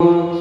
स्वाहा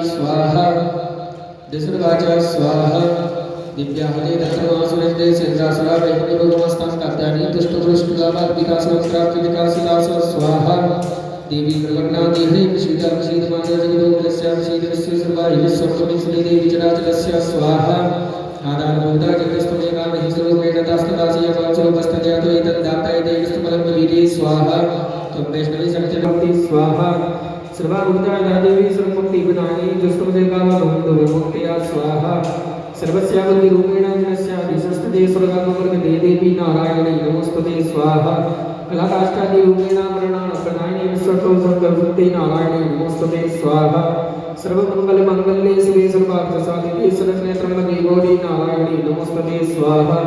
स्वाहा दिशुर्वाचा स्वाहा दिव्याहते दत्तमासुरेन्द्रे सेन्द्रासुरा वैकुण्ठरोगमस्तां कात्यायनी तुष्टपुरुषकुलाभार्तिकासुरत्राप्तिविकासितास स्वाहा देवी प्रवन्ना देहे विशीता विशीतमाता जगदोग्रस्या विशीतस्य सर्वाहि सर्वमिश्री देवी चराचरस्य स्वाहा आधारभूता जगस्तमेका महिषरूपेण दास्तदासी अपाचोपस्तजातो एतद्दाताय देवस्तमलं वीर्ये स्वाहा त्वं वैष्णवी शक्तिभक्ति स्वाहा सर्वाभूताय देवी सर्वमुक्ति विदायिनी दुष्टमदे कामधुन्दो विमुक्त्या स्वाहा सर्वस्यावति रूपेण जनस्यादिशस्तदे स्वर्गात्मवर्ग देवी नारायणी नमोस्तुते स्वाहा कलाकाष्ठादि रूपेण मरणानप्रदायिनी विश्वतो सर्वभूते नारायणी नमोस्तुते स्वाहा सर्वमंगल मंगल्ये शिवे सर्वार्थसाधिके शरण्ये त्र्यंबके गौरी नारायणी नमोस्तुते स्वाहा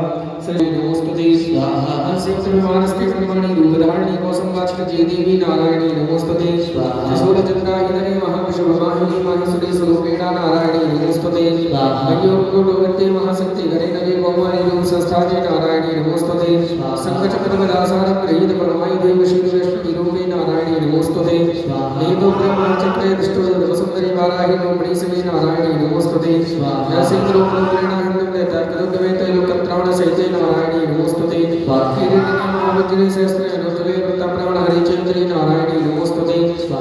श्री नमोस्तुते स्वाहा अंशेन्द्रमानस्ते कर्मणि रूपधारिणी कौसुमवाचन जय देवी नारायणी नमोस्तुते स्वाहा शूलचंद्राहिधरे महाविश्ववाहिनी माहेश्वरी स्वरूपेण नारायणी नमोस्तुते स्वाहा अयोगोडोगते महाशक्ति घरे नवे कौमारी रूप संस्थाते नारायणी नमोस्तुते संकचक्रमदासारं गृहीत परमायु देव श्री वैष्णवी रूपे नारायणी नमोस्तुते स्वाहा वेदो ब्रह्म चक्रे दृष्टो देवसुंदरी वाराहि रूपिणी शिवे नारायणी नमोस्तुते स्वाहा नरसिंह रूप रूपेण हंडं तर्कदुग्धवेते लोकत्राण सहिते नारायणी नमोस्तुते किरीटिनी सहस्रे अनुतवे वृत्ताप्राण हरिचंद्री नारायणी नमोस्तुते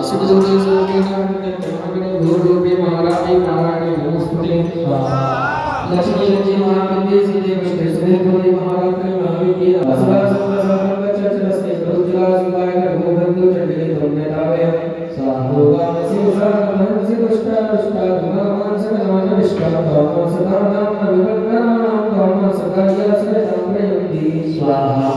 शिवदूते सूर्येण भूरूपे महाराजे नारायणी नमोस्तुते लक्ष्मी लक्ष्मी महाविद्ये श्री देव श्री महाराजे महाविद्ये असुरा संवत्सरस्य प्रउज्ज्वला सुगाय भूबंधु चंडे धन्यतावे साधुगा शिवसा दुष्टा दुष्टा गुणामान सदान विष्टा भाव सदानाम विभक्तानाम भाव सदाया सदाम प्रयन्ति स्वाहा